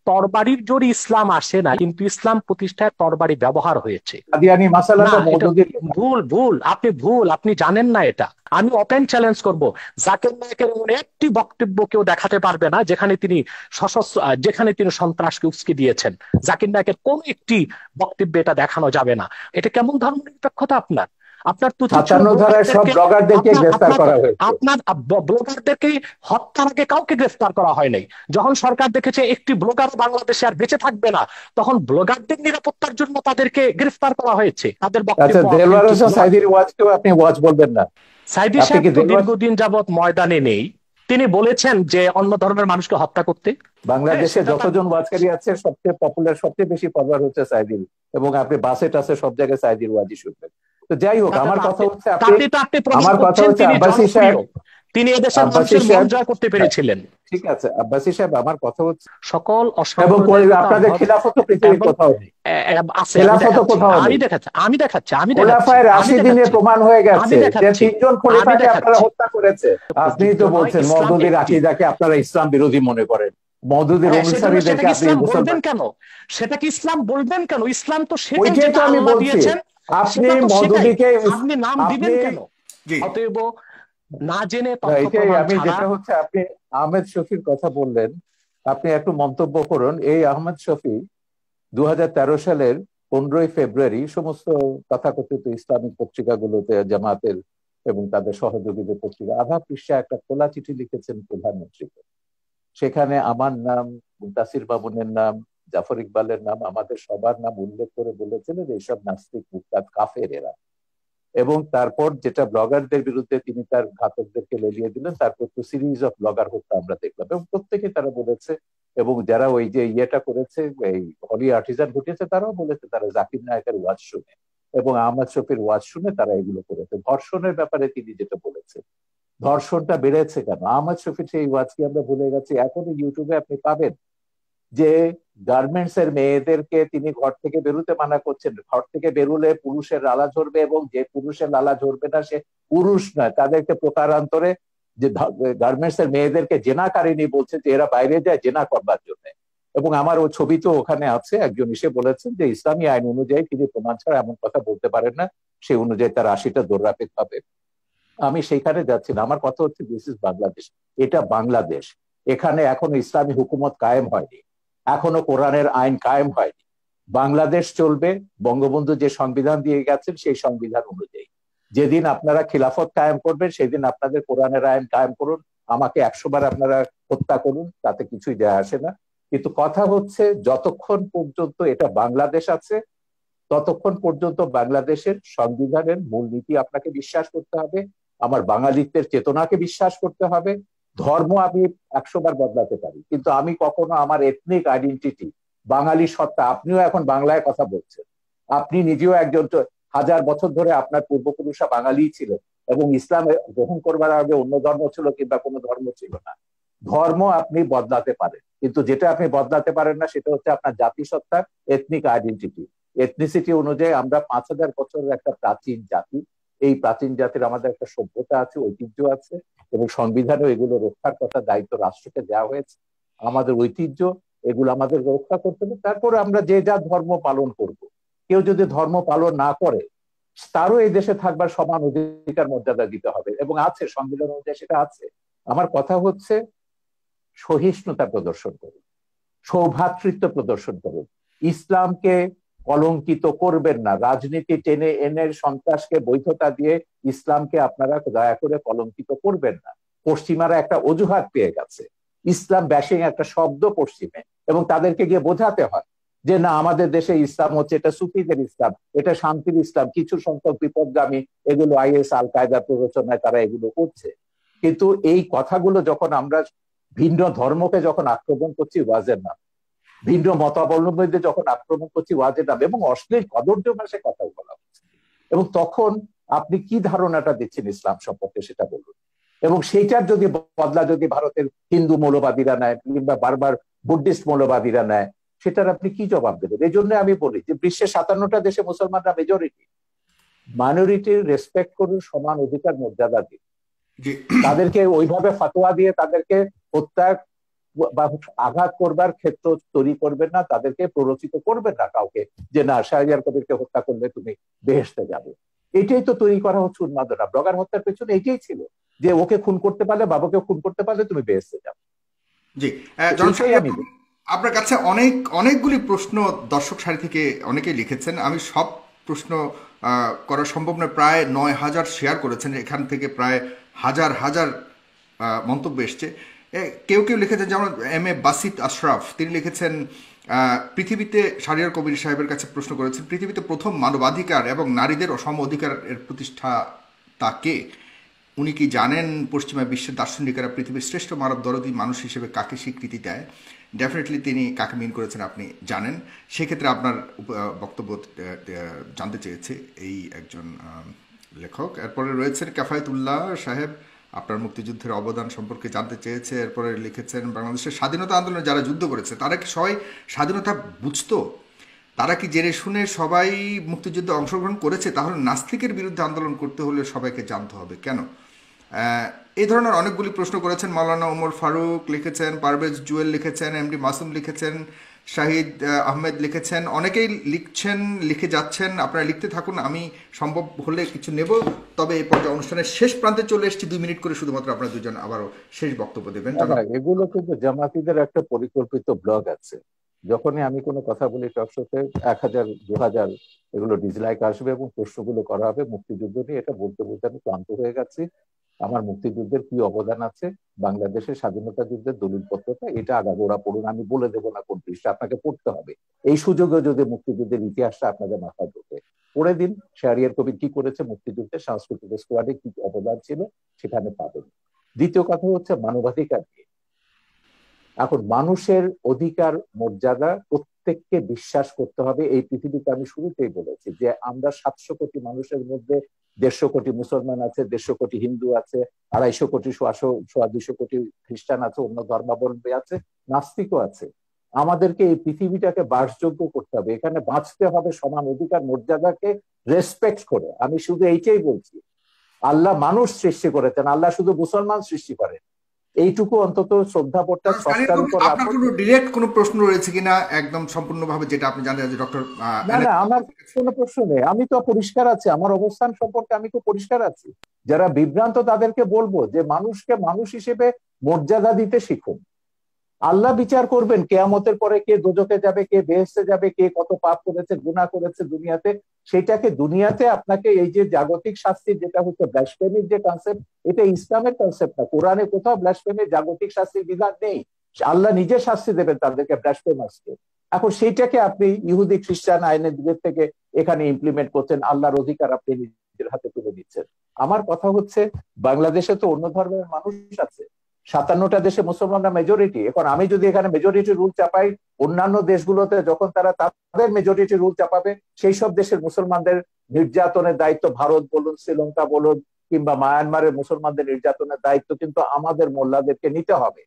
তরবারির জোরে ইসলাম আসে না, কিন্তু ইসলাম প্রতিষ্ঠায় তরবারি ব্যবহার হয়েছে। কাদিয়ানি না, মাসালাটা এটা মওদুদির ভুল, আপনি জানেন না এটা। আমি ওপেন চ্যালেঞ্জ করব, জাকির নায়েকের এমন একটি বক্তব্য কেউ দেখাতে পারবে না যেখানে তিনি সশস্ত্র, যেখানে তিনি সন্ত্রাসকে উস্কে দিয়েছেন। জাকির নায়েকের কোন একটি বক্তব্যে এটা দেখানো যাবে না। এটা কেমন ধর্মনিরপেক্ষতা আপনার? আপনার তো উচিত ছিল 57 ধারায় সব ব্লগারদেরকে, ব্লগারদেরকে আপনার গ্রেফতার আপনার করা হয়েছে। আপনার ব্লগারদেরকে হত্যার আগে কাউকে গ্রেফতার করা হয় নাই। যখন সরকার দেখেছে একটি ব্লগার বাংলাদেশে আর বেঁচে থাকবে না, তখন ব্লগারদের নিরাপত্তার জন্য তাদেরকে গ্রেফতার করা হয়েছে। তাদের আচ্ছা, বক্তব্য দেলোয়ার অথেন্টিক হোসেন নয়। সাইদির ওয়াজকেও আপনি ওয়াজ বলবেন না? সাইদী আপনি সাহেব কি তো দেলোয়ার, দীর্ঘদিন যাবৎ ময়দানে নেই। তিনি বলেছেন যে অন্য ধর্মের মানুষকে হত্যা করতে। হ্যাঁ, বাংলাদেশে সেটা তার। যতজন ওয়াজকারী আছে সবচেয়ে পপুলার, সবচেয়ে বেশি পপুলার হচ্ছে সাইদির, এবং আপনি বাসে টাসে সব জায়গায় সাইদির ওয়াজই শুনবেন। তো যাই হোক, তাতে আমার তো কথা আপনি হচ্ছে তাতে তো আপনি প্রমাণ আমার কথা করছেন হচ্ছে তিনি আব্বাসী সাহেব, জনপ্রিয়, তিনি এদেশের আব্বাসী মানুষের মন সাহেব, জয় করতে পেরেছিলেন। ঠিক আছে আব্বাসী সাহেব, আমার কথা হচ্ছে, সকল এবং অসাম্প্রদায়িকতা আপনাদের খিলাফত পৃথিবীর এবং কোথাও নেই, আছে, আমি খেলাফত দেখাচ্ছি, কোথাও আমি নেই। দেখাচ্ছি, আমি দেখাচ্ছি, আমি দেখাচ্ছি, খোলাফায়ে আমি রাশিদিনে দেখাচ্ছি, প্রমাণ হয়ে আমি গেছে যে দেখাচ্ছি, 3জন আমি খলিফাকে আপনারা দেখাচ্ছি। হত্যা করেছে। আপনিই যুদ্ধ তো নয়, বলছেন ইসলাম মওদুদির একটি। আকীদাকে আপনারা ইসলাম বিরোধী মনে করেন, মওদুদির হ্যাঁ, সেজন্য অনুসারীদেরকে সেটাকে আপনি ইসলাম বলবেন মুসলমান। কেন? সেটাকে ইসলাম বলবেন কেন? ইসলাম তো সেটাই, ওইটাই যেটা তো আমি আল্লাহ বলছি, দিয়েছেন আপনি সেটা তো সেটাই। মওদুদিকে, আপনি নাম আপনি, দিবেন কেন? জি অতএব না জেনে না, তথ্য এটাই প্রমাণ আমি, ছাড়া। যেটা হচ্ছে আপনি আহমেদ শফির কথা বললেন, আপনি একটু মন্তব্য করুন। এই আহমেদ শফি 2013 সালের 15ই ফেব্রুয়ারি সমস্ত তথাকথিত ইসলামিক পত্রিকাগুলোতে, জামাতের এবং তাদের সহযোগীদের পত্রিকা, আধা পৃষ্ঠা একটা খোলা চিঠি লিখেছেন প্রধানমন্ত্রীকে। সেখানে আমার নাম, মুনতাসির মামুনের নাম, জাফর ইকবালের নাম, আমাদের সবার নাম উল্লেখ করে বলেছিলেন এইসব নাস্তিক, মুরতাদ, কাফের এরা। এবং তারপর যেটা ব্লগারদের বিরুদ্ধে তিনি তার ঘাতকদেরকে লেলিয়ে দিলেন, তারপর তো সিরিজ অফ ব্লগার হত্যা আমরা দেখলাম, এবং প্রত্যেকে তারা বলেছে, এবং যারা ওই যে ইয়েটা করেছে, এই হলি আর্টিজান ঘটিয়েছে, তারাও বলেছে তারা জাকির নায়কের ওয়াজ শুনে এবং আহমদ শফির ওয়াজ শুনে তারা এগুলো করেছে। ধর্ষণের ব্যাপারে তিনি যেটা বলেছে, ধর্ষণটা বেড়েছে কেন? আহমদ শফির সেই ওয়াজ কি আমরা ভুলে গেছি? এখনো ইউটিউবে আপনি পাবেন যে গার্মেন্টস এর মেয়েদেরকে তিনি ঘর থেকে বেরোতে মানা করছেন, ঘর থেকে বেরোলে পুরুষের লালা ঝরবে, এবং যে পুরুষের লালা ঝরবে না সে পুরুষ নয়, তাদেরকে প্রকারান্তরে যে গার্মেন্টস এর মেয়েদেরকে জেনাকারিনী বলছে, যে এরা বাইরে যায় জেনা করবার জন্য। এবং আমার ও ছবি তো ওখানে আছে, একজন এসে বলেছেন যে ইসলামী আইন অনুযায়ী তিনি প্রমাণ ছাড়া এমন কথা বলতে পারেন না, সেই অনুযায়ী তার 80টা দৌড়াপেক হবে। আমি সেইখানে যাচ্ছি না, আমার কথা হচ্ছে দিস ইজ বাংলাদেশ, এটা বাংলাদেশ। এখানে এখনো ইসলামী হুকুমত কায়েম হয়নি, এখনো কোরআনের আইন কায়েম হয়নি। বাংলাদেশ চলবে বঙ্গবন্ধু যে সংবিধান দিয়ে গেছেন সেই সংবিধান অনুযায়ী। যেদিন আপনারা খিলাফত কায়েম করবেন সেদিন আপনাদের কোরআনের আইন কায়েম করুন, আমাকে 100 বার আপনারা হত্যা করুন, তাতে কিছুই যায় আসে না। কিন্তু কথা হচ্ছে যতক্ষণ পর্যন্ত এটা বাংলাদেশ আছে, ততক্ষণ পর্যন্ত বাংলাদেশের সংবিধানের মূলনীতি আপনাকে বিশ্বাস করতে হবে, আমার বাঙালিত্বের চেতনাকে বিশ্বাস করতে হবে। ধর্ম আমি 100 বার বদলাতে পারি, কিন্তু আমি কখনো আমার এথনিক আইডেন্টিটি, বাঙালি সত্তা, আপনিও এখন বাংলায় কথা বলছেন, আপনি নিজেও একজন, 1000 বছর ধরে আপনার পূর্বপুরুষরা বাঙালি ছিলেন, এবং ইসলাম গ্রহণ করবার আগে অন্য ধর্ম ছিল কিংবা কোনো ধর্ম ছিল না। ধর্ম আপনি বদলাতে পারেন, কিন্তু যেটা আপনি বদলাতে পারেন না সেটা হচ্ছে আপনার জাতিসত্তা, এথনিক আইডেন্টিটি। এথনিসিটি অনুযায়ী আমরা 5000 বছরের একটা প্রাচীন জাতি, এই প্রাচীন জাতির আমাদের একটা সভ্যতা আছে, ঐতিহ্য আছে, এবং সংবিধানে এগুলো রক্ষার কথা দায়িত্ব রাষ্ট্রকে দেওয়া হয়েছে। আমাদের ঐতিহ্য এগুলো আমাদের রক্ষা করতে হবে, তারপরে আমরা যে যা ধর্ম পালন করব। কেউ যদি ধর্ম পালন না করে, তারও এই দেশে থাকবার সমান অধিকার মর্যাদা দিতে হবে, এবং আছে সংবিধান অনুযায়ী সেটা আছে। আমার কথা হচ্ছে সহিষ্ণুতা প্রদর্শন করুন, সৌভ্রাতৃত্ব প্রদর্শন করুন, ইসলামকে কলঙ্কিত করবেন না, রাজনীতি টেনে এনে সন্ত্রাসকে বৈধতা দিয়ে ইসলামকে আপনারা দয়া করে কলঙ্কিত করবেন না। পশ্চিমারা একটা অজুহাত পেয়ে গেছে, ইসলাম ব্যাশিং একটা শব্দ পশ্চিমে, এবং তাদেরকে গিয়ে বোঝাতে হয় যে না, আমাদের দেশে ইসলাম হচ্ছে, এটা সুফিদের ইসলাম, এটা শান্তির ইসলাম, কিছু সংখ্যক বিপদগামী এগুলো আইএস আল কায়দার প্ররোচনায় তারা এগুলো করছে। কিন্তু এই কথাগুলো যখন আমরা ভিন্ন ধর্মকে যখন আক্রমণ করছি ওয়াজের নাম, ভিন্ন মতাবলম্বীদের যখন আক্রমণ করছি ওয়াজের নাম, এবং অশ্লীল কদর্য ভাষায় কথা বলা হচ্ছে, এবং তখন আপনি কি ধারণাটা দিচ্ছেন ইসলাম সম্পর্কে সেটা বলুন। এবং সেইটার যদি বদলা যদি ভারতের হিন্দু মৌলবাদীরা নেয় কিংবা বারবার বুদ্ধিস্ট মৌলবাদীরা নেয়, সেটার আপনি কি জবাব দেবেন? এই জন্য আমি বলি যে বিশ্বের 57টা দেশে মুসলমানরা মেজরিটি, মাইনরিটির রেসপেক্ট করুন, সমান অধিকার মর্যাদা দিন, তাদেরকে ওইভাবে ফতোয়া দিয়ে তাদেরকে হত্যা বা আঘাত করবার ক্ষেত্র তৈরি করবেন না, তাদেরকে প্ররোচিত করবেন না কাউকে যে না শাহরিয়ার কবিরকে হত্যা করলে তুমি বেহেশতে যাবে। এটাই তো তৈরি করা হচ্ছে উন্মাদনা। ব্লগার হত্যার পেছনে এটাই ছিল যে ওকে খুন করতে পারলে, বাবাকে খুন করতে পারলে তুমি বেহেশতে যাবে। জি, এটাই জনসংখ্যা আমি আপনার কাছে অনেকগুলি প্রশ্ন দর্শক সারি থেকে অনেকেই লিখেছেন। আমি সব প্রশ্ন করা সম্ভব নয়। প্রায় 9,000 শেয়ার করেছেন, এখান থেকে প্রায় হাজার হাজার মন্তব্য এসছে। কেউ কেউ লিখেছেন, যেমন এম এ বাসিত আশরাফ, তিনি লিখেছেন পৃথিবীতে, শাহরিয়ার কবির সাহেবের কাছে প্রশ্ন করেছেন, পৃথিবীতে প্রথম মানবাধিকার এবং নারীদের সম অধিকারের প্রতিষ্ঠাতা কে? উনি কি জানেন পশ্চিমা বিশ্বের দার্শনিকেরা পৃথিবীর শ্রেষ্ঠ মানব দরদী মানুষ হিসেবে কাকে স্বীকৃতি দেয়? ডেফিনেটলি তিনি কাকে মিন করেছেন আপনি জানেন। সেক্ষেত্রে আপনার বক্তব্য জানতে চেয়েছে এই একজন লেখক। এরপরে রয়েছেন কাফায়েতুল্লাহ সাহেব, আপনার মুক্তিযুদ্ধের অবদান সম্পর্কে জানতে চেয়েছে। এরপরে লিখেছেন, বাংলাদেশের স্বাধীনতা আন্দোলনে যারা যুদ্ধ করেছে তারা কি সবাই স্বাধীনতা বুঝতো? তারা কি জেনে শুনে সবাই মুক্তিযুদ্ধে অংশগ্রহণ করেছে? তাহলে নাস্তিকের বিরুদ্ধে আন্দোলন করতে হলে সবাইকে জানতে হবে কেন? এই ধরনের অনেকগুলি প্রশ্ন করেছেন। মাওলানা ওমর ফারুক লিখেছেন, পারভেজ জুয়েল লিখেছেন, এমডি মাসুম লিখেছেন, শাহিদ আহমেদ লিখেছেন, অনেকেই লিখছেন, লিখে যাচ্ছেন। আপনারা লিখতে থাকুন, আমি সম্ভব হলে কিছু নেব। তবে এই পর্যায়ে অনুষ্ঠানের শেষ প্রান্তে চলে এসেছি, 2 মিনিট করে শুধুমাত্র আপনারা দুজন আবারও শেষ বক্তব্য দেবেন। এগুলো কিন্তু জামাতিদের একটা পরিকল্পিত ব্লগ আছে। যখনই আমি কোনো কথা বলি টক শোতে 1,000 2,000 এগুলো ডিসলাইক আসবে এবং প্রশ্নগুলো করা হবে মুক্তিযুদ্ধ নিয়ে। এটা বলতে বলতে আমি ক্লান্ত হয়ে গেছি। আমার মুক্তিযুদ্ধের কি অবদান আছে, বাংলাদেশের স্বাধীনতা যুদ্ধের দলিলপত্রটা, এটা আগাগোড়া পড়ুন। আমি বলে দেবো না কোন পৃষ্ঠা, আপনাকে পড়তে হবে। এই সুযোগে যদি মুক্তিযুদ্ধের ইতিহাসটা আপনাদের মাথায় ঢোকে, পড়ে দিন শাহরিয়ার কবির কি করেছে মুক্তিযুদ্ধে, সাংস্কৃতিক স্কোয়াডে কি অবদান ছিল, সেখানে পাবেন। দ্বিতীয় কথা হচ্ছে মানবাধিকার নিয়ে। এখন মানুষের অধিকার মর্যাদা প্রত্যেককে বিশ্বাস করতে হবে। এই পৃথিবীতে আমি শুরুতেই বলেছি যে আমরা 700 কোটি মানুষের মধ্যে 150 কোটি মুসলমান আছে, 150 কোটি হিন্দু আছে, 250 কোটি 250 কোটি খ্রিস্টান আছে, অন্য ধর্মাবলম্বী আছে, নাস্তিকও আছে। আমাদেরকে এই পৃথিবীটাকে বাসযোগ্য করতে হবে, এখানে বাঁচতে হবে সমান অধিকার মর্যাদাকে রেসপেক্ট করে। আমি শুধু এইটাই বলছি, আল্লাহ মানুষ সৃষ্টি করেছেন, আল্লাহ শুধু মুসলমান সৃষ্টি করেন। এইটুকু অন্তত শ্রদ্ধাবোধটা স্রষ্টার উপর। আপনার কোনো ডিরেক্ট কোনো প্রশ্ন রয়েছে কিনা একদম সম্পূর্ণভাবে, যেটা আপনি জানেন যে ডক্টর? না না, আমার কোনো প্রশ্ন নেই। আমি তো পরিষ্কার আছি, আমার অবস্থান সম্পর্কে আমি তো পরিষ্কার আছি। যারা বিভ্রান্ত তাদেরকে বলবো যে মানুষকে মানুষ হিসেবে মর্যাদা দিতে শিখুন। আল্লাহ বিচার করবেন কিয়ামতের পরে, কে দোজখে যাবে, কে বেহেশতে যাবে, কে কত পাপ করেছে, গুনাহ করেছে দুনিয়াতে। সেটাকে দুনিয়াতে আপনাকে এই যে জাগতিক শাস্তি, যেটা হচ্ছে ব্লাসফেমির যে কনসেপ্ট, এটা ইসলামের কনসেপ্ট না। কোরআনে কোথাও ব্লাসফেমির জাগতিক শাস্তির বিধান নেই। আল্লাহ নিজে শাস্তি দেবেন তাদেরকে, ব্লাসফেমার্সকে। এখন সেইটাকে আপনি ইহুদি খ্রিস্টান আইনের দিকের থেকে এখানে ইমপ্লিমেন্ট করছেন, আল্লাহর অধিকার আপনি নিজের হাতে তুলে নিচ্ছেন। আমার কথা হচ্ছে, বাংলাদেশে তো অন্য ধর্মের মানুষ আছে, 57টা দেশে মুসলমানরা মেজরিটি। এখন আমি যদি এখানে মেজরিটি রুল চাপাই, অন্যান্য দেশগুলোতে যখন তারা তাদের মেজরিটি রুল চাপাবে, সেই সব দেশের মুসলমানদের নির্যাতনের দায়িত্ব, ভারত বলুন, শ্রীলঙ্কা বলুন, কিংবা মায়ানমারের মুসলমানদের নির্যাতনের দায়িত্ব কিন্তু আমাদের মোল্লাদেরকে নিতে হবে।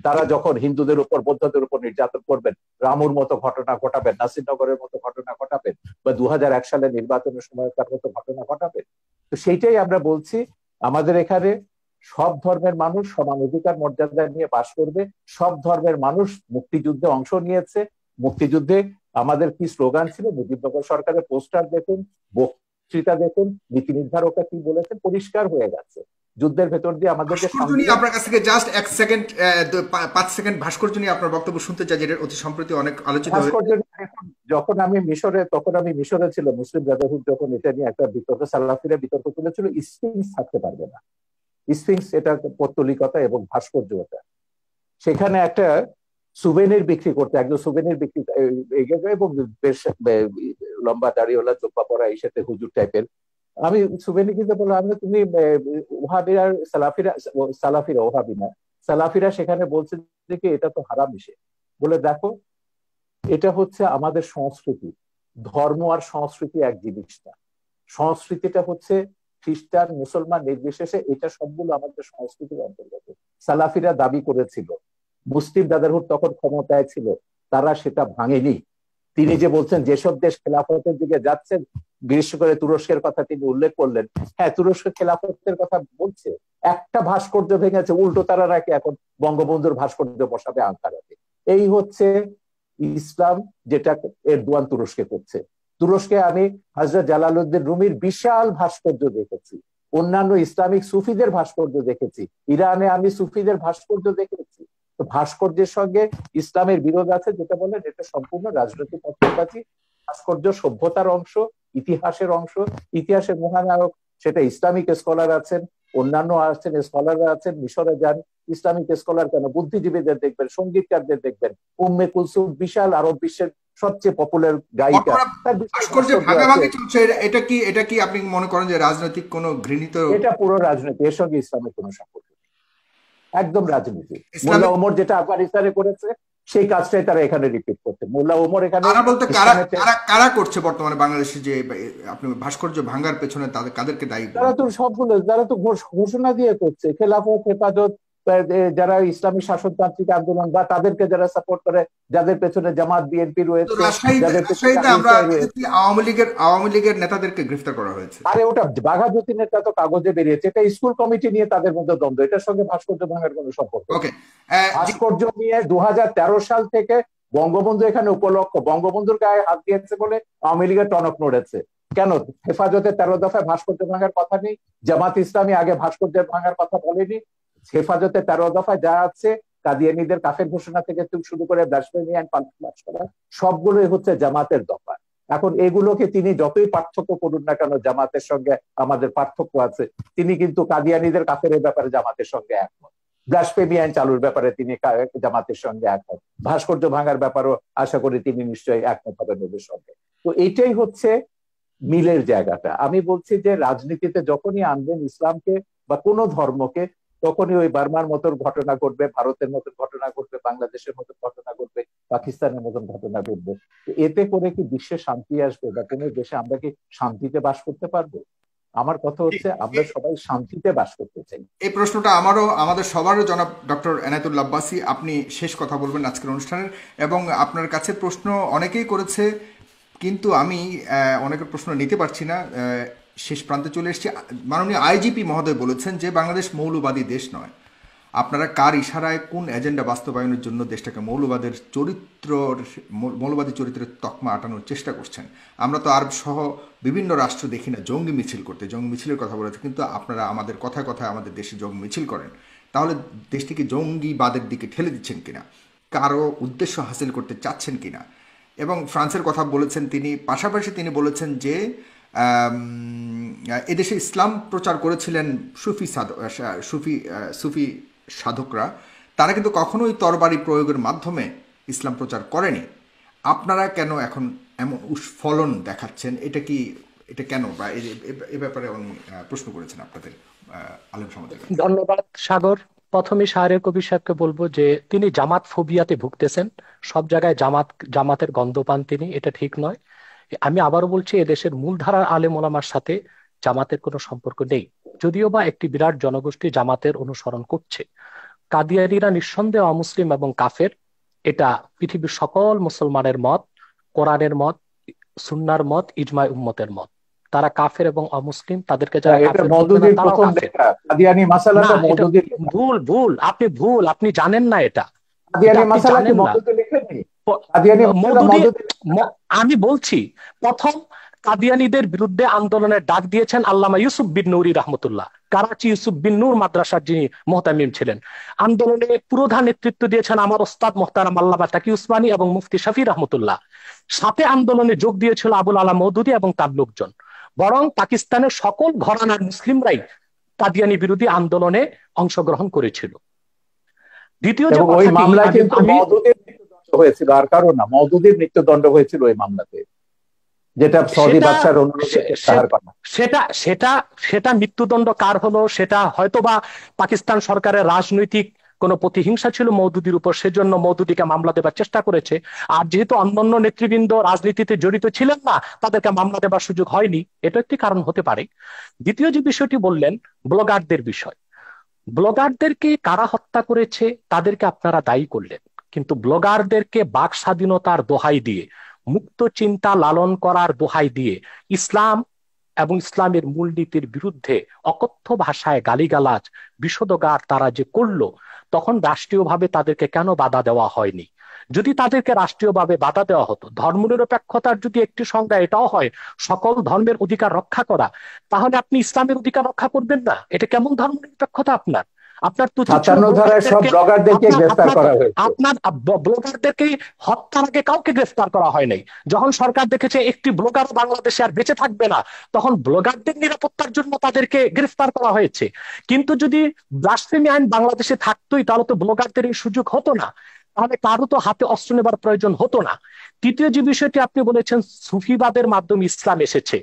তারা যখন হিন্দুদের উপর, বৌদ্ধদের উপর নির্যাতন করবেন, রামুর মতো ঘটনা ঘটাবেন, নাসিরনগরের মতো ঘটনা ঘটাবেন, বা 2001 সালে নির্বাচনের সময়কার মতো ঘটনা ঘটাবেন। তো সেইটাই আমরা বলছি, আমাদের এখানে সব ধর্মের মানুষ সমান অধিকার মর্যাদা নিয়ে বাস করবে। সব ধর্মের মানুষ মুক্তিযুদ্ধে অংশ নিয়েছে। মুক্তিযুদ্ধে আমাদের কি স্লোগান ছিল, মুজিবনগর সরকারের পোস্টার দেখুন, বক্তৃতা দেখুন, নীতি নির্ধারকরা কি বলেছেন, পরিষ্কার হয়ে গেছে। যুদ্ধের ভেতর দিয়ে আমাদেরকে আপনার কাছ থেকে জাস্ট 1 সেকেন্ড 5 সেকেন্ড ভাস্কর্য নিয়ে আপনার বক্তব্য শুনতে চাই, যেটা অতি সম্প্রতি অনেক আলোচিত হয়েছে। যখন আমি মিশরে, তখন আমি মিশরে ছিল, মুসলিম ব্রাদারহুড যখন এটা নিয়ে একটা বিতর্ক, সালাফিরা বিতর্ক তুলেছিল, স্ফিংস থাকতে পারবে না। স্ফিংস এটা পৌত্তলিকতা এবং ভাস্কর্যতা। সেখানে একটা সুভেনির বিক্রি করতে, একজন সুভেনির বিক্রি, এবং বেশ লম্বা দাড়িওয়ালা, চোপা পরা, এই সাথে হুজুর টাইপের। আমি সুভেনি কিনতে বললাম, আমি তুমি ওহাবিরা সালাফিরা ওহাবি না, সালাফিরা সেখানে বলছে যে কি এটা তো হারাম হিসেবে। বলে দেখো, এটা হচ্ছে আমাদের সংস্কৃতি। ধর্ম আর সংস্কৃতি এক জিনিস না। সংস্কৃতিটা হচ্ছে খ্রিস্টান মুসলমান নির্বিশেষে, এটা সবগুলো আমাদের সংস্কৃতির অন্তর্গত। সালাফিরা দাবি করেছিল, মুসলিম ব্রাদারহুড তখন ক্ষমতায় ছিল, তারা সেটা ভাঙেনি। তিনি যে বলছেন যেসব দেশ খেলাফতের দিকে যাচ্ছে, বিশেষ করে তুরস্কের কথা তিনি উল্লেখ করলেন। হ্যাঁ, তুরস্ক খেলাফতের কথা বলছে, একটা ভাস্কর্য ভেঙেছে, উল্টো তারা নাকি এখন বঙ্গবন্ধুর ভাস্কর্য বসাবে আঙ্কারাতে। এই হচ্ছে ইসলাম, যেটা এরদোয়ান তুরস্কে করছে। তুরস্কে আমি হযরত জালালউদ্দিন রুমির বিশাল ভাস্কর্য দেখেছি, অন্যান্য ইসলামিক সুফিদের ভাস্কর্য দেখেছি, ইরানে আমি সুফিদের ভাস্কর্য দেখেছি। তো ভাস্কর্যের সঙ্গে ইসলামের বিরোধ আছে, যেটা বলেন এটা সম্পূর্ণ রাজনৈতিক পক্ষপাতী। ভাস্কর্য সভ্যতার অংশ, ইতিহাসের অংশ, ইতিহাসের মহানায়ক সেটা ইসলামিক স্কলার আছেন, অন্যান্য আছেন, স্কলাররা আছেন। মিশরে যান, ইসলামিক স্কলার কেন, বুদ্ধিজীবীদের দেখবেন, সঙ্গীতকারদের দেখবেন। উম্মে কুলসুম বিশাল আরব বিশ্বের সবচেয়ে পপুলার গায়িকা, তার বিশাল ভাস্কর্য ভাস্কর্য আছে। ভাগাভাগি চলছে, এটা কি আপনি মনে করেন যে রাজনৈতিক কোনো ঘৃণিত এটা পুরো রাজনীতি, এর সঙ্গে ইসলামের কোনো সম্পর্ক নেই, একদম রাজনীতি। মোল্লা ইসলামিক? ওমর যেটা আফগানিস্তানে করেছে সেই কাজটাই তারা এখানে রিপিট করছে। মোল্লা ওমর এখানে কারা বলতে কারা ইসলামের কারা কারা করছে বর্তমানে বাংলাদেশে যে আপনি ভাস্কর্য ভাঙার পেছনে কাদেরকে দায়ী তারা করবেন? তো সবগুলো, যারা তো ঘোষণা দিয়ে করছে, খেলাফত, হেফাজত, যারা ইসলামী শাসনতান্ত্রিক আন্দোলন বা তাদেরকে যারা সাপোর্ট করে, যাদের পেছনে জামাত বিএনপি তো রয়েছে, যাদের পেছনে রাজশাহীতে আমরা আইএসআই রয়েছে। দেখেছি আওয়ামী লীগের নেতাদেরকে গ্রেফতার করা হয়েছে। আরে ওটা বাঘা যতীনেরটা তো কাগজে বেরিয়েছে, এটা স্কুল কমিটি নিয়ে তাদের মধ্যে দ্বন্দ্ব, এটার সঙ্গে ভাস্কর্য ভাঙার কোনো সম্পর্ক নেই। ওকে, ভাস্কর্য নিয়ে 2013 সাল থেকে বঙ্গবন্ধু এখানে উপলক্ষ, বঙ্গবন্ধুর গায়ে হাত দিয়েছে বলে আওয়ামী লীগের টনক নড়েছে। কেন হেফাজতে 13 দফায় ভাস্কর্য ভাঙার কথা নেই? জামাত ইসলামী আগে ভাস্কর্য ভাঙার কথা বলেনি? হেফাজতে 13 দফায় যা আছে, কাদিয়ানীদের কাফের ঘোষণা থেকে শুরু করে ব্লাসফেমি এন্ড পাল্স করা, সবগুলোই হচ্ছে জামাতের দফা। এখন এগুলোকে তিনি যতই পার্থক্য করুন না কেন, জামাতের সঙ্গে আমাদের পার্থক্য আছে, তিনি কিন্তু কাদিয়ানীদের কাফের ব্যাপারে জামাতের সঙ্গে একমত, ব্লাসফেমি আইন চালুর ব্যাপারে তিনি জামাতের সঙ্গে একমত, ভাস্কর্য ভাঙার ব্যাপারও আশা করি তিনি নিশ্চয়ই একমত হবেন ওদের সঙ্গে। তো এইটাই হচ্ছে মিলের জায়গাটা। আমি বলছি যে রাজনীতিতে যখনই আনবেন ইসলামকে বা কোনো ধর্মকে, তখনই ওই বার্মার মতো ঘটনা ঘটবে, ভারতের মতো ঘটনা ঘটবে, বাংলাদেশের মতো ঘটনা ঘটবে, পাকিস্তানের মতো ঘটনা ঘটবে। এতে করে কি বিশ্বে শান্তি আসবে বা কোনো দেশে আমরা কি শান্তিতে বাস করতে পারবো? আমার কথা হচ্ছে আমরা সবাই শান্তিতে বাস করতে চাই। এই প্রশ্নটা আমাদের সবারও জনাব ডক্টর এনায়েতুল্লাহ আব্বাসী, আপনি শেষ কথা বলবেন আজকের অনুষ্ঠানের, এবং আপনার কাছে প্রশ্ন অনেকেই করেছে, কিন্তু আমি অনেকের প্রশ্ন নিতে পারছি না, শেষ প্রান্তে চলে এসেছি। মাননীয় আইজিপি মহোদয় বলেছেন যে বাংলাদেশ মৌলবাদী দেশ নয়। আপনারা কার ইশারায় কোন এজেন্ডা বাস্তবায়নের জন্য দেশটাকে মৌলবাদী চরিত্রের তকমা আটানোর চেষ্টা করছেন? আমরা তো আরব সহ বিভিন্ন রাষ্ট্র দেখি না জঙ্গি মিছিল করতে, জঙ্গি মিছিলের কথা বলেছে, কিন্তু আপনারা আমাদের কথায় কথায় আমাদের দেশে জঙ্গি মিছিল করেন। তাহলে দেশটিকে জঙ্গিবাদের দিকে ঠেলে দিচ্ছেন কিনা, কারো উদ্দেশ্য হাসিল করতে চাচ্ছেন কিনা? এবং ফ্রান্সের কথা বলেছেন তিনি, পাশাপাশি তিনি বলেছেন যে এদেশে ইসলাম প্রচার করেছিলেন সুফি সাধকরা, তারা কিন্তু কখনোই তরবারি প্রয়োগের মাধ্যমে ইসলাম প্রচার করেনি। আপনারা কেন এখন এমন উস্ফলন দেখাচ্ছেন? এটা কেন, বা এ ব্যাপারে উনি প্রশ্ন করেছেন আপনাদের আলেম সমাজের কাছে। ধন্যবাদ সাগর। প্রথমে শাহরের কবির সাহেবকে বলবো যে তিনি জামাত ফোবিয়াতে ভুগতেছেন, সব জায়গায় জামাতের গন্ধ পান তিনি, এটা ঠিক নয়। আমি আবারও বলছি, এদেশের মূলধারার আলেম ওলামার সাথে জামাতের কোনো সম্পর্ক নেই, যদিও বা একটি বিরাট জনগোষ্ঠী জামাতের অনুসরণ করছে। কাদিয়ানীরা নিঃসন্দেহে অমুসলিম এবং কাফের, এটা পৃথিবীর সকল মুসলমানের মত, কোরআনের মত, সুন্নার মত, ইজমায় উম্মতের মত। তারা কাফের এবং অমুসলিম, তাদেরকে যারা এটা কাফের বলবে না মওদুদির তারাও প্রথম কাফের। লেখা, কাদিয়ানী না, মাসালাটা এটা মওদুদির লেখা। ভুল, আপনি জানেন না এটা, কাদিয়ানী আপনি মাসালা কি জানেন না। মওদুদি লেখেননি? কাদিয়ানী মাসালা মওদুদি, মওদুদি লেখেন না? আমি বলছি, প্রথম কাদিয়ানীদের বিরুদ্ধে আন্দোলনের ডাক দিয়েছেন আল্লামা ইউসুফ বিন নুরি রহমতুল্লাহ, করাচি ইউসুফ বিন নূর মাদ্রাসার যিনি মোহতামিম ছিলেন। আন্দোলনে পুরোধা নেতৃত্ব দিয়েছেন আমার ওস্তাদ মোহতারাম আল্লামা তাকি উসমানী এবং মুফতি শফি রহমতুল্লাহ। সাথে আন্দোলনে যোগ দিয়েছিল আবুল আলা মওদুদি এবং তার লোকজন। বরং পাকিস্তানের সকল ঘরানার মুসলিমরাই কাদিয়ানী বিরোধী আন্দোলনে অংশগ্রহণ করেছিল। দ্বিতীয় যে এবং ওই কথাটি, মামলায় কিন্তু মওদুদির মৃত্যুদণ্ড হয়েছিল, আর কারো না, মওদুদির মৃত্যুদণ্ড হয়েছিল ওই মামলাতে, যেটা সৌদি বাদশার অনুরোধে প্রত্যাহার করা। সেটা মৃত্যুদণ্ড কার হলো, সেটা হয়তোবা পাকিস্তান সরকারের রাজনৈতিক কোনো প্রতিহিংসা ছিল মওদুদির উপর, সেজন্য মওদুদিকে মামলা দেবার চেষ্টা করেছে। আর যেহেতু অন্যান্য নেতৃবৃন্দ রাজনীতিতে জড়িত ছিলেন না, তাদেরকে মামলা দেবার সুযোগ হয়নি, এটা একটি কারণ হতে পারে। দ্বিতীয় যে বিষয়টি বললেন, ব্লগারদের বিষয়, ব্লগারদেরকে কারা হত্যা করেছে তাদেরকে আপনারা দায়ী করলেন, কিন্তু ব্লগারদেরকে বাক স্বাধীনতার দোহাই দিয়ে মুক্ত চিন্তা লালন করার দোহাই দিয়ে ইসলাম এবং ইসলামের মূলনীতির বিরুদ্ধে অকথ্য ভাষায় গালিগালাজ বিষোদগার তারা যে করলো, তখন রাষ্ট্রীয়ভাবে তাদেরকে কেন বাধা দেওয়া হয়নি? যদি তাদেরকে রাষ্ট্রীয়ভাবে বাধা দেওয়া হতো, ধর্মনিরপেক্ষতার যদি একটি সংজ্ঞা এটাও হয় সকল ধর্মের অধিকার রক্ষা করা, তাহলে আপনি ইসলামের অধিকার রক্ষা করবেন না? এটা কেমন ধর্মনিরপেক্ষতা? আপনার আপনার তো 57 ধারায় সব ব্লগারদেরকে গ্রেফতার করা হয়েছে। আপনার ব্লগারদেরকে হত্যার আগে কাউকে গ্রেফতার করা হয় নাই। যখন সরকার দেখেছে একটি ব্লগার বাংলাদেশে আর বেঁচে থাকবে না, তখন ব্লগারদের নিরাপত্তার জন্য তাদেরকে গ্রেফতার করা হয়েছে। কিন্তু যদি ব্লাসফেমি আইন বাংলাদেশে থাকতোই, তাহলে তো ব্লগারদের এই সুযোগ হতো না, তাহলে কারো তো হাতে অস্ত্র নেবার প্রয়োজন হতো না। তৃতীয় যে বিষয়টি আপনি বলেছেন, সুফিবাদের মাধ্যমে ইসলাম এসেছে